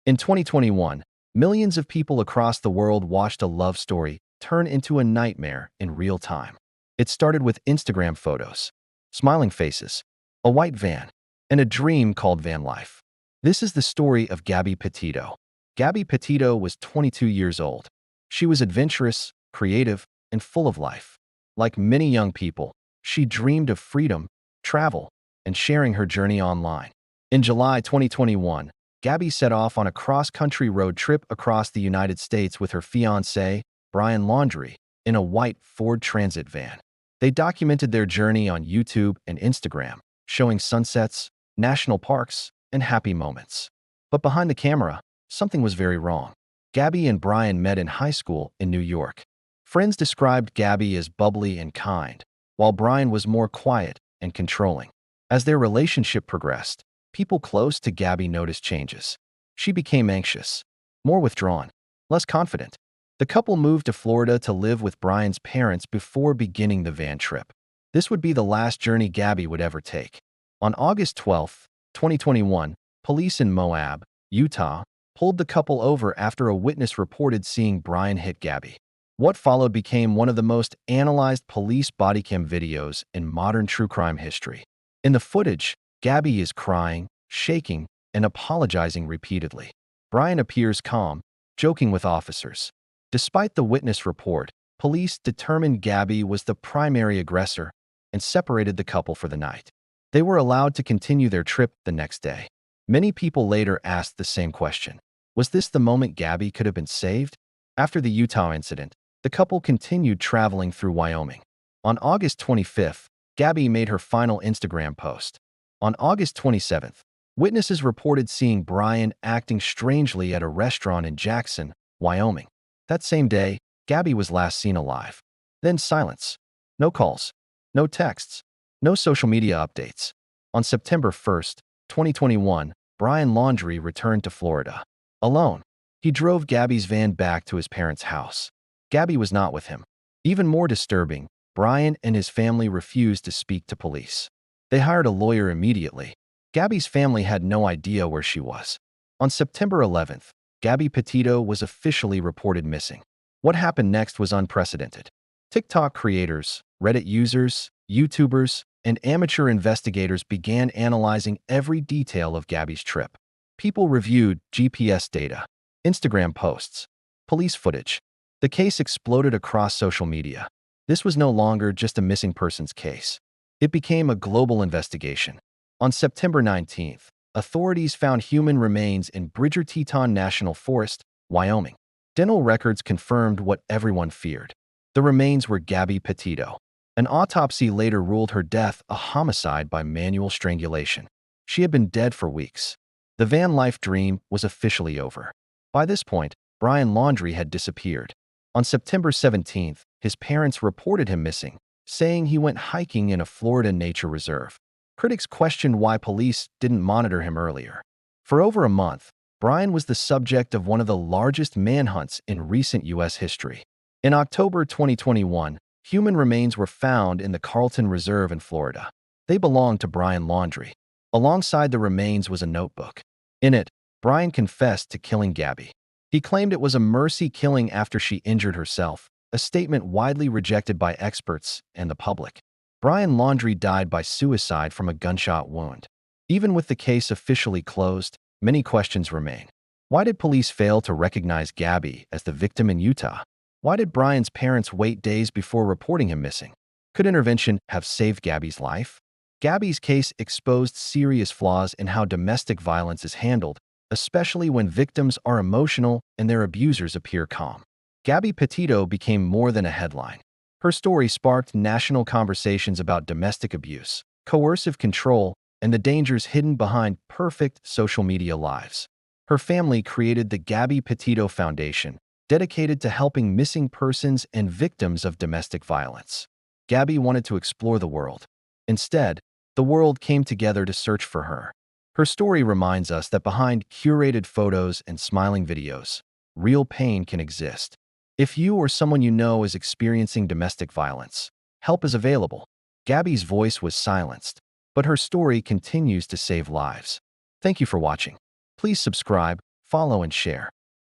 In 2021, millions of people across the world watched a love story turn into a nightmare in real time. It started with Instagram photos, smiling faces, a white van, and a dream called van life. This is the story of Gabby Petito. Gabby Petito was 22 years old. She was adventurous, creative, and full of life. Like many young people, she dreamed of freedom, travel, and sharing her journey online. In July 2021, Gabby set off on a cross-country road trip across the United States with her fiancé, Brian Laundrie, in a white Ford Transit van. They documented their journey on YouTube and Instagram, showing sunsets, national parks, and happy moments. But behind the camera, something was very wrong. Gabby and Brian met in high school in New York. Friends described Gabby as bubbly and kind, while Brian was more quiet and controlling. As their relationship progressed, people close to Gabby noticed changes. She became anxious, more withdrawn, less confident. The couple moved to Florida to live with Brian's parents before beginning the van trip. This would be the last journey Gabby would ever take. On August 12, 2021, police in Moab, Utah, pulled the couple over after a witness reported seeing Brian hit Gabby. What followed became one of the most analyzed police bodycam videos in modern true crime history. In the footage, Gabby is crying, shaking, and apologizing repeatedly. Brian appears calm, joking with officers. Despite the witness report, police determined Gabby was the primary aggressor and separated the couple for the night. They were allowed to continue their trip the next day. Many people later asked the same question. Was this the moment Gabby could have been saved? After the Utah incident, the couple continued traveling through Wyoming. On August 25th, Gabby made her final Instagram post. On August 27th, witnesses reported seeing Brian acting strangely at a restaurant in Jackson, Wyoming. That same day, Gabby was last seen alive. Then silence. No calls, no texts, no social media updates. On September 1st, 2021, Brian Laundrie returned to Florida. Alone, he drove Gabby's van back to his parents' house. Gabby was not with him. Even more disturbing, Brian and his family refused to speak to police. They hired a lawyer immediately. Gabby's family had no idea where she was. On September 11th, Gabby Petito was officially reported missing. What happened next was unprecedented. TikTok creators, Reddit users, YouTubers, and amateur investigators began analyzing every detail of Gabby's trip. People reviewed GPS data, Instagram posts, police footage. The case exploded across social media. This was no longer just a missing persons case. It became a global investigation. On September 19th, authorities found human remains in Bridger-Teton National Forest, Wyoming. Dental records confirmed what everyone feared. The remains were Gabby Petito. An autopsy later ruled her death a homicide by manual strangulation. She had been dead for weeks. The van life dream was officially over. By this point, Brian Laundrie had disappeared. On September 17th, his parents reported him missing, saying he went hiking in a Florida nature reserve. Critics questioned why police didn't monitor him earlier. For over a month, Brian was the subject of one of the largest manhunts in recent U.S. history. In October 2021, human remains were found in the Carlton Reserve in Florida. They belonged to Brian Laundrie. Alongside the remains was a notebook. In it, Brian confessed to killing Gabby. He claimed it was a mercy killing after she injured herself, a statement widely rejected by experts and the public. Brian Laundrie died by suicide from a gunshot wound. Even with the case officially closed, many questions remain. Why did police fail to recognize Gabby as the victim in Utah? Why did Brian's parents wait days before reporting him missing? Could intervention have saved Gabby's life? Gabby's case exposed serious flaws in how domestic violence is handled, especially when victims are emotional and their abusers appear calm. Gabby Petito became more than a headline. Her story sparked national conversations about domestic abuse, coercive control, and the dangers hidden behind perfect social media lives. Her family created the Gabby Petito Foundation, dedicated to helping missing persons and victims of domestic violence. Gabby wanted to explore the world. Instead, the world came together to search for her. Her story reminds us that behind curated photos and smiling videos, real pain can exist. If you or someone you know is experiencing domestic violence, help is available. Gabby's voice was silenced, but her story continues to save lives. Thank you for watching. Please subscribe, follow and share.